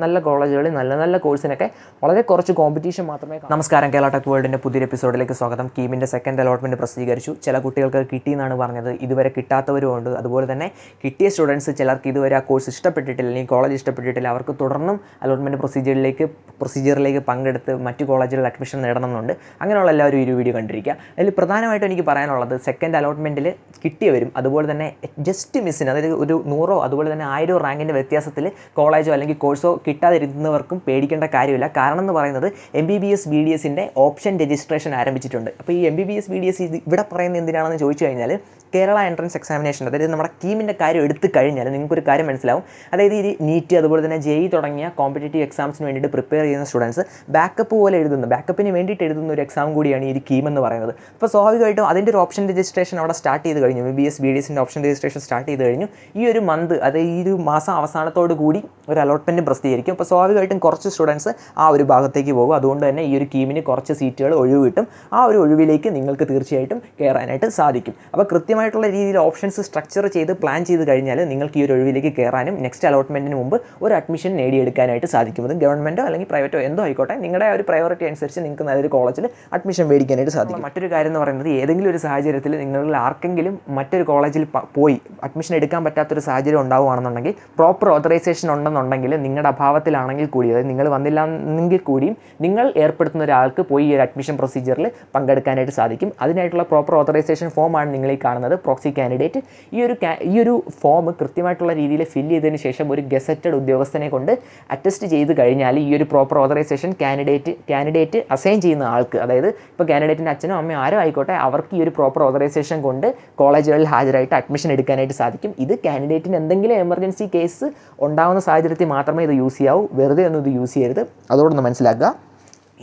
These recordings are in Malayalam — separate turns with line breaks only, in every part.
നല്ല കോളേജുകളിൽ നല്ല നല്ല കോഴ്സിനൊക്കെ വളരെ കുറച്ച് കോമ്പറ്റീഷൻ മാത്രമേ. നമസ്കാരം, കേരള ടെക് വേൾഡിൻ്റെ പുതിയൊരു എപ്പിസോഡിലേക്ക് സ്വാഗതം. കീമിൻ്റെ സെക്കൻഡ് അലോട്ട്മെൻറ്റ് പ്രസിദ്ധീകരിച്ചു. ചില കുട്ടികൾക്ക് കിട്ടിയെന്നാണ് പറഞ്ഞത്, ഇതുവരെ കിട്ടാത്തവരുമുണ്ട്. അതുപോലെ തന്നെ കിട്ടിയ സ്റ്റുഡൻസ് ചിലർക്ക് ഇതുവരെ ആ കോഴ്സ് ഇഷ്ടപ്പെട്ടിട്ടില്ല, അല്ലെങ്കിൽ കോളേജ് ഇഷ്ടപ്പെട്ടിട്ടില്ല, അവർക്ക് തുടർന്നും അലോട്ട്മെൻറ്റ് പ്രൊസീജിയറിലേക്ക് പങ്കെടുത്ത് മറ്റ് കോളേജുകളിൽ അഡ്മിഷൻ നേടണമെന്നുണ്ട്. അങ്ങനെയുള്ള എല്ലാവരും ഈ വീഡിയോ കണ്ടിരിക്കുക. അതിൽ പ്രധാനമായിട്ടും എനിക്ക് പറയാനുള്ളത്, സെക്കൻഡ് അലോട്ട്മെൻറ്റിൽ കിട്ടിയവരും അതുപോലെ തന്നെ ജസ്റ്റ് മിസ്സിന്, അതായത് ഒരു 100 അതുപോലെ തന്നെ 1000 റാങ്കിൻ്റെ വ്യത്യാസത്തിൽ കോളേജോ അല്ലെങ്കിൽ കോഴ്സോ കിട്ടാതിരുന്നവർക്കും പേടിക്കേണ്ട കാര്യമില്ല. കാരണം എന്ന് പറയുന്നത് MBBS BDSൻ്റെ ഓപ്ഷൻ രജിസ്ട്രേഷൻ ആരംഭിച്ചിട്ടുണ്ട്. അപ്പോൾ ഈ MBBS BDS ഇവിടെ പറയുന്നത് എന്തിനാണെന്ന് ചോദിച്ചു കഴിഞ്ഞാൽ, കേരള എൻട്രൻസ് എക്സാമിനേഷൻ, അതായത് നമ്മുടെ കീമിൻ്റെ കാര്യം എടുത്തു കഴിഞ്ഞാൽ നിങ്ങൾക്കൊരു കാര്യം മനസ്സിലാവും. അതായത് ഈ നീറ്റ് അതുപോലെ തന്നെ JEE തുടങ്ങിയ കോമ്പറ്റേറ്റീവ് എക്സാംസിന് വേണ്ടിയിട്ട് പ്രിപ്പയർ ചെയ്യുന്ന സ്റ്റുഡൻസ് ബാക്കപ്പിന് വേണ്ടിയിട്ട് എഴുതുന്ന ഒരു എക്സാം കൂടിയാണ് ഈ കീം എന്ന് പറയുന്നത്. അപ്പോൾ സ്വാഭാവികമായിട്ടും അതിൻ്റെ ഒരു ഓപ്ഷൻ രജിസ്ട്രേഷൻ അവിടെ സ്റ്റാർട്ട് ചെയ്ത് കഴിഞ്ഞു. MBBS BDSൻ്റെ ഓപ്ഷൻ രജിസ്ട്രേഷൻ സ്റ്റാർട്ട് ചെയ്ത് കഴിഞ്ഞു. ഈ ഒരു മന്ത്, അതായത് ഈ ഒരു മാസം അവസാനത്തോടു കൂടി ഒരു അലോട്ട്മെൻറ്റ് പ്രസിദ്ധീകരിക്കും. അപ്പോൾ സ്വാഭാവികമായിട്ടും കുറച്ച് സ്റ്റുഡൻസ് ആ ഒരു ഭാഗത്തേക്ക് പോകും. അതുകൊണ്ട് തന്നെ ഈ ഒരു കീമിന് കുറച്ച് സീറ്റുകൾ ഒഴിവ് കിട്ടും. ആ ഒരു ഒഴിവിലേക്ക് നിങ്ങൾക്ക് തീർച്ചയായിട്ടും കയറാനായിട്ട് സാധിക്കും. അപ്പോൾ കൃത്യമായിട്ടുള്ള രീതിയിൽ ഓപ്ഷൻസ് സ്ട്രക്ചർ ചെയ്ത് പ്ലാൻ ചെയ്ത് കഴിഞ്ഞാൽ നിങ്ങൾക്ക് ഈ ഒരു ഒഴിവിലേക്ക് കയറാനും നെക്സ്റ്റ് അലോട്ട്മെൻറ്റിന് മുമ്പ് ഒരു അഡ്മിഷൻ നേടിയെടുക്കാനായിട്ട് സാധിക്കും. അത് ഗവൺമെൻറ്റോ അല്ലെങ്കിൽ പ്രൈവറ്റോ എന്തോ ആയിക്കോട്ടെ, നിങ്ങളുടെ ഒരു പ്രയോറിറ്റി അനുസരിച്ച് നിങ്ങൾക്ക് നല്ലൊരു കോളേജിൽ അഡ്മിഷൻ മേടിക്കാനായിട്ട് സാധിക്കും. മറ്റൊരു കാര്യം എന്ന് പറയുന്നത്, ഏതെങ്കിലും ഒരു സാഹചര്യത്തിൽ നിങ്ങളിൽ ആർക്കെങ്കിലും മറ്റൊരു കോളേജിൽ പോയി അഡ്മിഷൻ എടുക്കാൻ പറ്റാത്തൊരു സാഹചര്യം ഉണ്ടാവുകയാണെന്നുണ്ടെങ്കിൽ, പ്രോപ്പർ ഓതറൈസേഷൻ ഉണ്ടെന്നുണ്ടെങ്കിൽ, നിങ്ങളുടെ അഭാവത്തിലാണെങ്കിൽ കൂടി, അതായത് നിങ്ങൾ വന്നില്ലാന്നെങ്കിൽ കൂടിയും നിങ്ങൾ ഏർപ്പെടുത്തുന്ന ഒരാൾക്ക് പോയി ഈ ഒരു അഡ്മിഷൻ പ്രൊസീജിയറിൽ പങ്കെടുക്കാനായിട്ട് സാധിക്കും. അതിനായിട്ടുള്ള പ്രോപ്പർ ഓതറൈസേഷൻ ഫോമാണ് നിങ്ങൾ ഈ കാണുന്നത്, പ്രോക്സി കാൻഡിഡേറ്റ്. ഈ ഒരു ഫോം കൃത്യമായിട്ടുള്ള രീതിയിൽ ഫില്ല് ചെയ്തതിന് ശേഷം ഒരു ഗസറ്റഡ് ഉദ്യോഗസ്ഥനെ കൊണ്ട് അറ്റസ്റ്റ് ചെയ്ത് കഴിഞ്ഞാൽ ഈ ഒരു പ്രോപ്പർ ഓതറൈസേഷൻ കാൻഡിഡേറ്റ് അസൈൻ ചെയ്യുന്ന ആൾക്ക്, അതായത് ഇപ്പോൾ കാൻഡിഡേറ്റിൻ്റെ അച്ഛനോ അമ്മയോ ആരോ ആയിക്കോട്ടെ, അവർക്ക് ഈ ഒരു പ്രോപ്പർ ഓതറൈസേഷൻ കൊണ്ട് കോളേജുകളിൽ ഹാജരായിട്ട് അഡ്മിഷൻ എടുക്കാനായിട്ട് സാധിക്കും. ഇത് കാൻഡിഡേറ്റിന് എന്തെങ്കിലും എമർജൻസി കേസ് ഉണ്ടാകുന്ന സാഹചര്യത്തിൽ മാത്രമേ ഇത് യൂസ് ചെയ്യാവൂ. വെറുതെ ഒന്നും ഇത് യൂസ് ചെയ്യരുത്, അതോടൊന്ന് മനസ്സിലാക്കുക.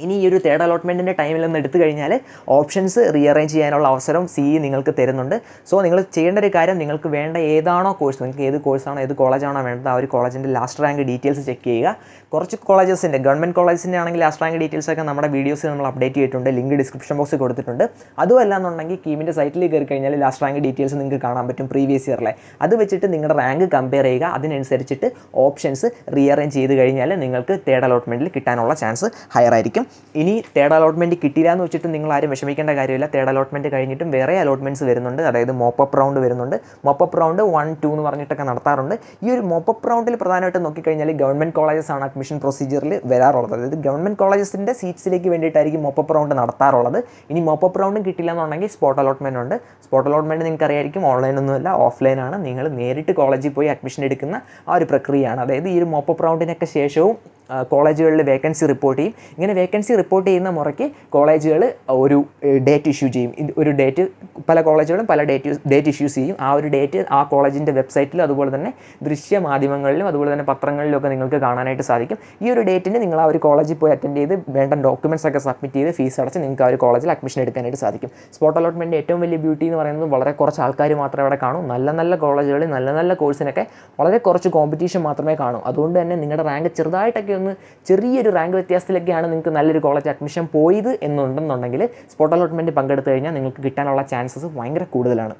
ഇനി ഈ ഒരു തേർഡ് അലോട്ട്മെൻറ്റിൻ്റെ ടൈമിൽ നിന്ന് എടുത്തു കഴിഞ്ഞാൽ ഓപ്ഷൻസ് റീഅറേഞ്ച് ചെയ്യാനുള്ള അവസരം CE നിങ്ങൾക്ക് തരുന്നുണ്ട്. സോ നിങ്ങൾ ചെയ്യേണ്ട ഒരു കാര്യം, നിങ്ങൾക്ക് വേണ്ട ഏതാണോ കോഴ്സ്, നിങ്ങൾക്ക് ഏത് കോഴ്സാണോ ഏത് കോളേജാണോ വേണ്ടത്, ആ ഒരു കോളേജിൻ്റെ ലാസ്റ്റ് റാങ്ക് ഡീറ്റെയിൽസ് ചെക്ക് ചെയ്യുക. കുറച്ച് കോളേജസിൻ്റെ, ഗവൺമെൻറ് കോളേജിൻ്റെ ആണെങ്കിൽ ലാസ്റ്റ് റാങ്ക് ഡീറ്റെയിൽസൊക്കെ നമ്മുടെ വീഡിയോസ് നമ്മൾ അപ്ഡേറ്റ് ചെയ്തിട്ടുണ്ട്, ലിങ്ക് ഡിസ്ക്രിപ്ഷൻ ബോക്സിൽ കൊടുത്തിട്ടുണ്ട്. അതുമല്ല എന്നുണ്ടെങ്കിൽ കീമിൻ്റെ സൈറ്റിൽ കയറി കഴിഞ്ഞാൽ ലാസ്റ്റ് റാങ്ക് ഡീറ്റെയിൽസ് നിങ്ങൾക്ക് കാണാൻ പറ്റും, പ്രീവിയസ് ഇയറിലെ. അത് വെച്ചിട്ട് നിങ്ങളുടെ റാങ്ക് കമ്പയർ ചെയ്യുക. അതിനനുസരിച്ചിട്ട് ഓപ്ഷൻസ് റീഅറേഞ്ച് ചെയ്ത് കഴിഞ്ഞാൽ നിങ്ങൾക്ക് തേർഡ് അലോട്ട്മെൻറ്റിൽ കിട്ടാനുള്ള ചാൻസ് ഹയർ ആയിരിക്കും. ഇനി തേർഡ് അലോട്ട്മെൻറ്റ് കിട്ടില്ല എന്ന് വെച്ചിട്ട് നിങ്ങൾ ആരും വിഷമിക്കേണ്ട കാര്യമില്ല. തേർഡ് അലോട്ട്മെൻറ്റ് കഴിഞ്ഞിട്ടും വേറെ അലോട്ട്മെൻറ്റ്സ് വരുന്നുണ്ട്. അതായത് മോപ്പപ്പ് റൗണ്ട് വരുന്നുണ്ട്. മോപ്പപ്പ് റൗണ്ട് 1, 2 എന്ന് പറഞ്ഞിട്ടൊക്കെ നടത്താറുണ്ട്. ഈ ഒരു മോപ്പപ്പ് റൗണ്ടിൽ പ്രധാനമായിട്ടും നോക്കിക്കഴിഞ്ഞാൽ ഗവൺമെൻറ് കോളേജസ് ആണ് അഡ്മിഷൻ പ്രൊസീജിയറിൽ വരാറുള്ളത്. അതായത് ഗവൺമെൻറ് കോളേജസിൻ്റെ സീറ്റ്സിലേക്ക് വേണ്ടിയിട്ടായിരിക്കും മോപ്പപ്പ് റൗണ്ട് നടത്താറുള്ളത്. ഇനി മോപ്പപ്പ് റൗണ്ടും കിട്ടില്ല എന്നുണ്ടെങ്കിൽ സ്പോട്ട് അലോട്ട്മെൻറ്റ് ഉണ്ട്. സ്പോട്ട് അലോട്ട്മെൻറ്റ് നിങ്ങൾക്ക് അറിയായിരിക്കും, ഓൺലൈനൊന്നുമല്ല, ഓഫ്ലൈനാണ്. നിങ്ങൾ നേരിട്ട് കോളേജിൽ പോയി അഡ്മിഷൻ എടുക്കുന്ന ആ ഒരു പ്രക്രിയയാണ്. അതായത് ഈ ഒരു മോപ്പപ്പ് റൗണ്ടിനൊക്കെ ശേഷവും കോളേജുകളിൽ വേക്കൻസി റിപ്പോർട്ട് ചെയ്യും. ഇങ്ങനെ വേക്കൻസി റിപ്പോർട്ട് ചെയ്യുന്ന മുറയ്ക്ക് കോളേജുകൾ ഒരു ഡേറ്റ് ഇഷ്യൂ ചെയ്യും. ഒരു ഡേറ്റ് പല കോളേജുകളും പല ഡേറ്റ് ഇഷ്യൂസ് ചെയ്യും. ആ ഒരു ഡേറ്റ് ആ കോളേജിൻ്റെ വെബ്സൈറ്റിലും അതുപോലെ തന്നെ ദൃശ്യമാധ്യമങ്ങളിലും അതുപോലെ തന്നെ പത്രങ്ങളിലും ഒക്കെ നിങ്ങൾക്ക് കാണാനായിട്ട് സാധിക്കും. ഈ ഒരു ഡേറ്റിന് നിങ്ങൾ ആ ഒരു കോളേജിൽ പോയി അറ്റൻഡ് ചെയ്ത് വേണ്ട ഡോക്യുമെൻറ്റ്സ് ഒക്കെ സബ്മിറ്റ് ചെയ്ത് ഫീസ് അടച്ച് നിങ്ങൾക്ക് ആ ഒരു കോളേജിൽ അഡ്മിഷൻ എടുക്കാനായിട്ട് സാധിക്കും. സ്പോട്ട് അലോട്ട്മെൻറ്റ് ഏറ്റവും വലിയ ബ്യൂട്ടി എന്ന് പറയുന്നത്, വളരെ കുറച്ച് ആൾക്കാർ മാത്രമേ അവിടെ കാണൂ. നല്ല നല്ല കോളേജുകളിൽ നല്ല നല്ല കോഴ്സിനൊക്കെ വളരെ കുറച്ച് കോമ്പറ്റീഷൻ മാത്രമേ കാണൂ. അതുകൊണ്ട് തന്നെ നിങ്ങളുടെ റാങ്ക് ചെറുതായിട്ടൊക്കെ ഒന്ന് ചെറിയൊരു റാങ്ക് വ്യത്യാസത്തിലൊക്കെയാണ് നിങ്ങൾക്ക് നല്ലൊരു കോളേജ് അഡ്മിഷൻ പോയത് എന്നുണ്ടെന്നുണ്ടെങ്കിൽ സ്പോട്ട് അലോട്ട്മെൻറ്റ് പങ്കെടുത്തു കഴിഞ്ഞാൽ നിങ്ങൾക്ക് കിട്ടാനുള്ള ചാൻസസ് ഭയങ്കര കൂടുതലാണ്.